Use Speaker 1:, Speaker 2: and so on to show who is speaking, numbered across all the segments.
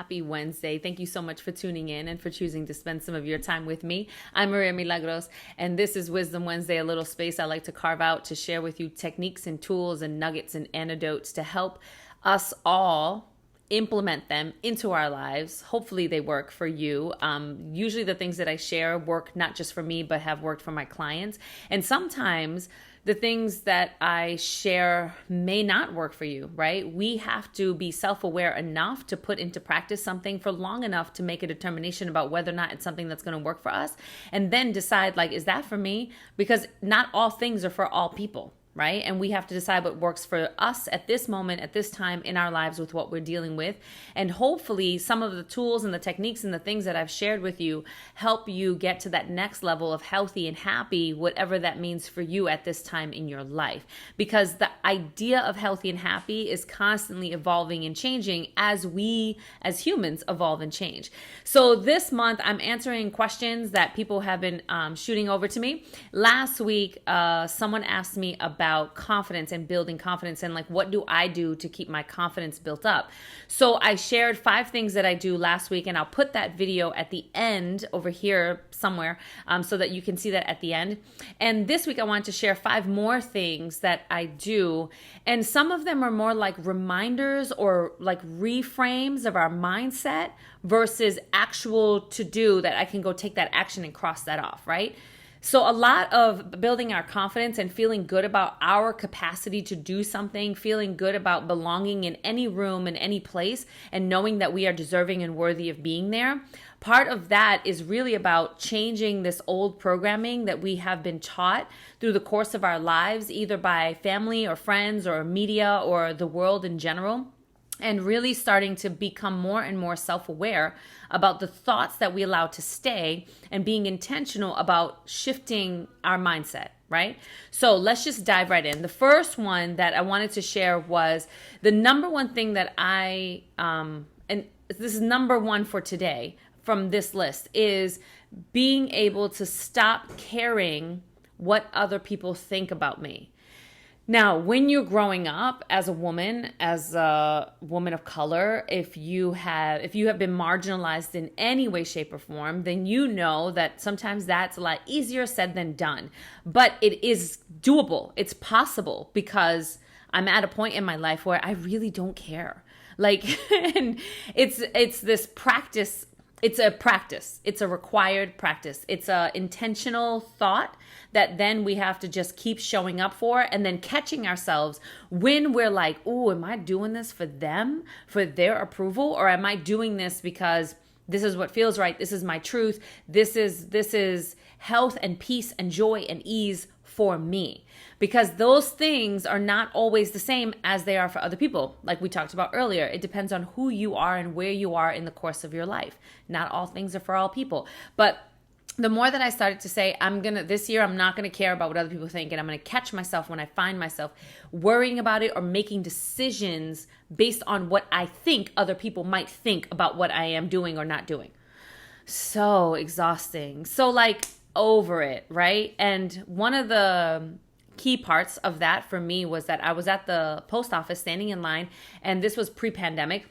Speaker 1: happy Wednesday. Thank you so much for tuning in and for choosing to spend some of your time with me. I'm Maria Milagros, and this is Wisdom Wednesday, a little space I like to carve out to share with you techniques and tools and nuggets and antidotes to help us all implement them into our lives. Hopefully they work for you. Usually the things that I share work not just for me, but have worked for my clients. And sometimes the things that I share may not work for you, right? We have to be self-aware enough to put into practice something for long enough to make a determination about whether or not it's something that's going to work for us, and then decide, like, is that for me? Because not all things are for all people, right? And we have to decide what works for us at this moment, at this time in our lives with what we're dealing with. And hopefully some of the tools and the techniques and the things that I've shared with you help you get to that next level of healthy and happy, whatever that means for you at this time in your life. Because the idea of healthy and happy is constantly evolving and changing as we as humans evolve and change. So this month I'm answering questions that people have been shooting over to me. Last week, someone asked me about confidence and building confidence and like, what do I do to keep my confidence built up? So I shared 5 things that I do last week, and I'll put that video at the end over here somewhere so that you can see that at the end. And this week I want to share 5 more things that I do. And some of them are more like reminders or like reframes of our mindset versus actual to do that I can go take that action and cross that off, right? So a lot of building our confidence and feeling good about our capacity to do something, feeling good about belonging in any room, in any place, and knowing that we are deserving and worthy of being there. Part of that is really about changing this old programming that we have been taught through the course of our lives, either by family or friends or media or the world in general. And really starting to become more and more self-aware about the thoughts that we allow to stay and being intentional about shifting our mindset, right? So let's just dive right in. The first one that I wanted to share was the number one thing that and this is number one for today from this list, is being able to stop caring what other people think about me. Now, when you're growing up as a woman of color, if you have been marginalized in any way, shape, or form, then you know that sometimes that's a lot easier said than done. But it is doable. It's possible because I'm at a point in my life where I really don't care. Like, and it's this practice. It's a practice. It's a required practice. It's a intentional thought that then we have to just keep showing up for, and then catching ourselves when we're like, oh, am I doing this for them, for their approval? Or am I doing this because this is what feels right? This is my truth. This is health and peace and joy and ease for me. Because those things are not always the same as they are for other people. Like we talked about earlier, it depends on who you are and where you are in the course of your life. Not all things are for all people. But the more that I started to say, this year, I'm not going to care about what other people think, and I'm going to catch myself when I find myself worrying about it or making decisions based on what I think other people might think about what I am doing or not doing. So exhausting. So like over it, right? And one of the key parts of that for me was that I was at the post office standing in line, and this was pre-pandemic.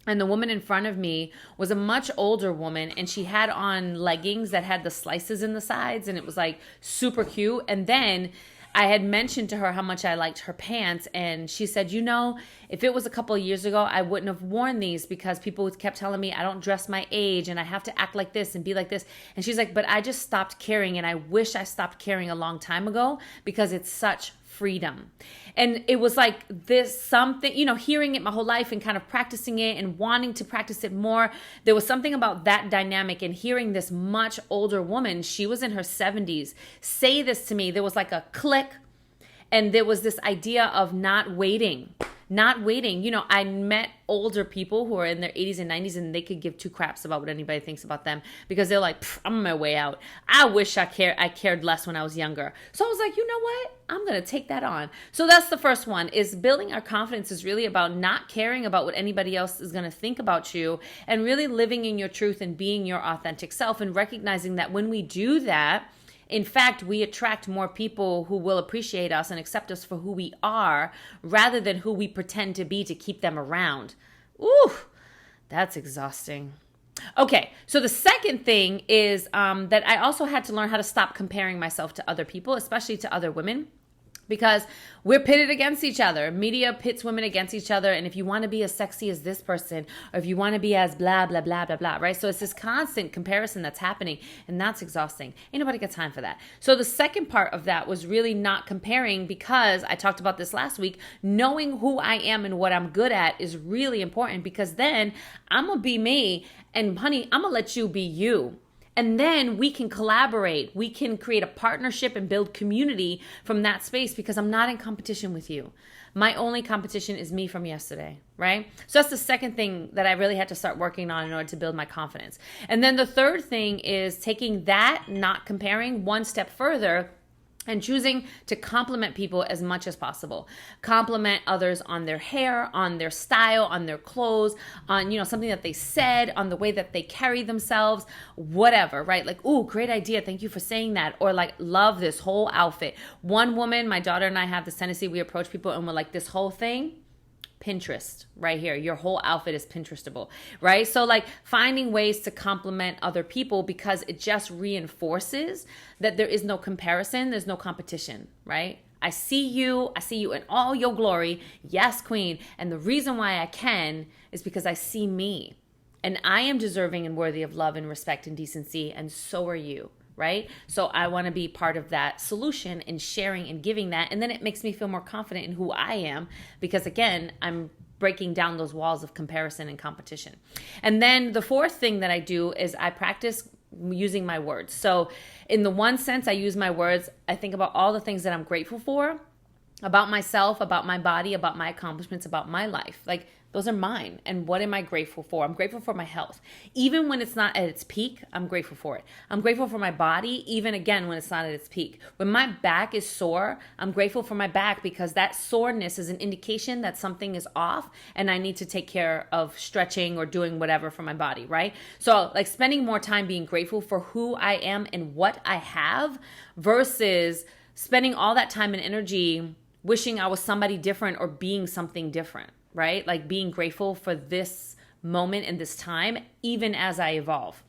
Speaker 1: And the woman in front of me was a much older woman, and she had on leggings that had the slices in the sides, and it was like super cute. And then I had mentioned to her how much I liked her pants, and she said, if it was a couple of years ago, I wouldn't have worn these because people kept telling me I don't dress my age and I have to act like this and be like this. And she's like, but I just stopped caring, and I wish I stopped caring a long time ago because it's such freedom. And it was like this something, hearing it my whole life and kind of practicing it and wanting to practice it more. There was something about that dynamic, and hearing this much older woman, she was in her 70s, say this to me. There was like a click, and there was this idea of not waiting. I met older people who are in their 80s and 90s, and they could give 2 craps about what anybody thinks about them because they're like, I'm on my way out. I wish I cared less when I was younger. So I was like, you know what? I'm going to take that on. So that's the first one, is building our confidence is really about not caring about what anybody else is going to think about you, and really living in your truth and being your authentic self, and recognizing that when we do that, in fact, we attract more people who will appreciate us and accept us for who we are rather than who we pretend to be to keep them around. Ooh, That's exhausting. Okay, so the second thing is that I also had to learn how to stop comparing myself to other people, especially to other women, because we're pitted against each other. Media pits women against each other. And if you want to be as sexy as this person, or if you want to be as blah, blah, blah, blah, blah, right? So it's this constant comparison that's happening, and that's exhausting. Ain't nobody got time for that. So the second part of that was really not comparing, because I talked about this last week. Knowing who I am and what I'm good at is really important, because then I'm going to be me, and honey, I'm going to let you be you. And then we can collaborate. We can create a partnership and build community from that space, because I'm not in competition with you. My only competition is me from yesterday, right? So that's the second thing that I really had to start working on in order to build my confidence. And then the third thing is taking that, not comparing, one step further, and choosing to compliment people as much as possible. Compliment others on their hair, on their style, on their clothes, on, something that they said, on the way that they carry themselves, whatever, right? Like, ooh, great idea. Thank you for saying that. Or like, love this whole outfit. One woman, my daughter and I have this tendency, we approach people and we're like, this whole thing, Pinterest right here. Your whole outfit is Pinterestable, right? So like finding ways to compliment other people, because it just reinforces that there is no comparison. There's no competition, right? I see you in all your glory. Yes, queen. And the reason why I can is because I see me, and I am deserving and worthy of love and respect and decency. And so are you. Right? So I want to be part of that solution and sharing and giving that. And then it makes me feel more confident in who I am, because again, I'm breaking down those walls of comparison and competition. And then the fourth thing that I do is I practice using my words. So in the one sense, I use my words. I think about all the things that I'm grateful for, about myself, about my body, about my accomplishments, about my life. Like, those are mine. And what am I grateful for? I'm grateful for my health. Even when it's not at its peak, I'm grateful for it. I'm grateful for my body, even again, when it's not at its peak. When my back is sore, I'm grateful for my back, because that soreness is an indication that something is off and I need to take care of stretching or doing whatever for my body, right? So like spending more time being grateful for who I am and what I have, versus spending all that time and energy wishing I was somebody different or being something different. Right? Like being grateful for this moment and this time, even as I evolve.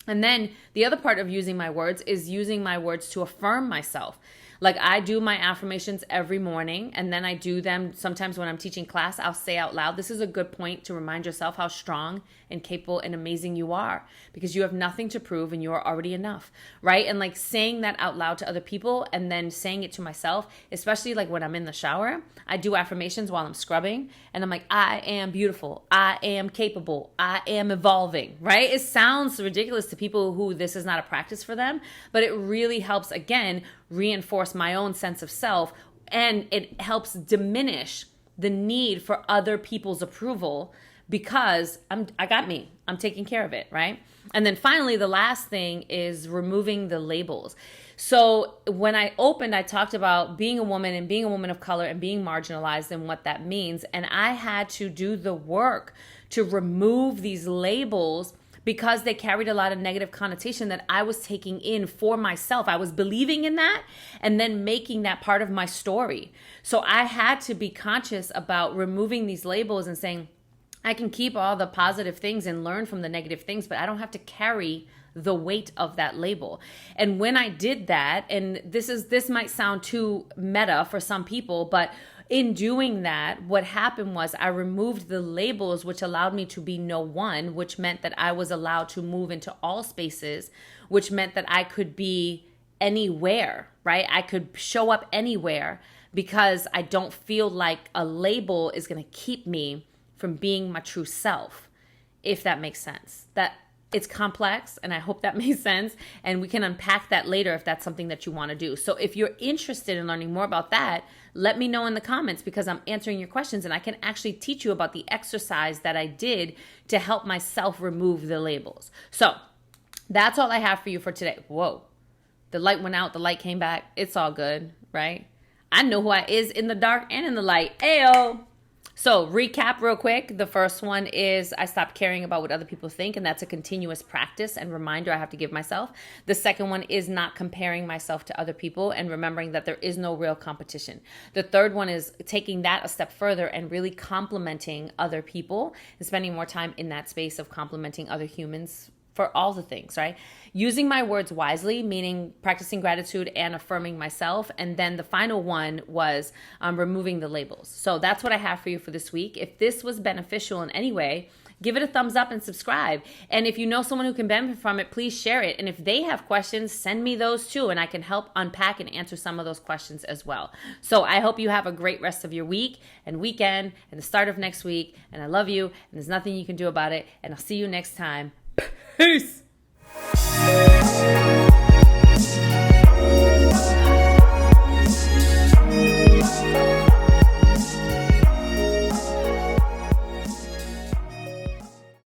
Speaker 1: And then the other part of using my words is using my words to affirm myself. Like I do my affirmations every morning, and then I do them sometimes when I'm teaching class. I'll say out loud. This is a good point to remind yourself how strong and capable and amazing you are, because you have nothing to prove and you are already enough, right? And like saying that out loud to other people and then saying it to myself, especially like when I'm in the shower, I do affirmations while I'm scrubbing, and I'm like, I am beautiful, I am capable, I am evolving, right? It sounds ridiculous to people who this is not a practice for them, but it really helps, again, reinforce my own sense of self, and it helps diminish the need for other people's approval, because I got me. I'm taking care of it, right? And then finally, the last thing is removing the labels. So when I opened, I talked about being a woman and being a woman of color and being marginalized and what that means. And I had to do the work to remove these labels, because they carried a lot of negative connotation that I was taking in for myself. I was believing in that and then making that part of my story. So I had to be conscious about removing these labels and saying, I can keep all the positive things and learn from the negative things, but I don't have to carry the weight of that label. And when I did that, and this might sound too meta for some people, but in doing that, what happened was I removed the labels, which allowed me to be no one, which meant that I was allowed to move into all spaces, which meant that I could be anywhere, right? I could show up anywhere, because I don't feel like a label is going to keep me from being my true self, if that makes sense. That it's complex, and I hope that makes sense, and we can unpack that later if that's something that you want to do. So if you're interested in learning more about that, let me know in the comments, because I'm answering your questions, and I can actually teach you about the exercise that I did to help myself remove the labels. So that's all I have for you for today. Whoa, the light went out, the light came back. It's all good, right? I know who I is in the dark and in the light. Ayo. So, recap real quick. The first one is I stopped caring about what other people think, and that's a continuous practice and reminder I have to give myself. The second one is not comparing myself to other people and remembering that there is no real competition. The third one is taking that a step further and really complimenting other people and spending more time in that space of complimenting other humans for all the things, right? Using my words wisely, meaning practicing gratitude and affirming myself. And then the final one was removing the labels. So that's what I have for you for this week. If this was beneficial in any way, give it a thumbs up and subscribe. And if you know someone who can benefit from it, please share it. And if they have questions, send me those too. And I can help unpack and answer some of those questions as well. So I hope you have a great rest of your week and weekend and the start of next week. And I love you. And there's nothing you can do about it. And I'll see you next time. Peace.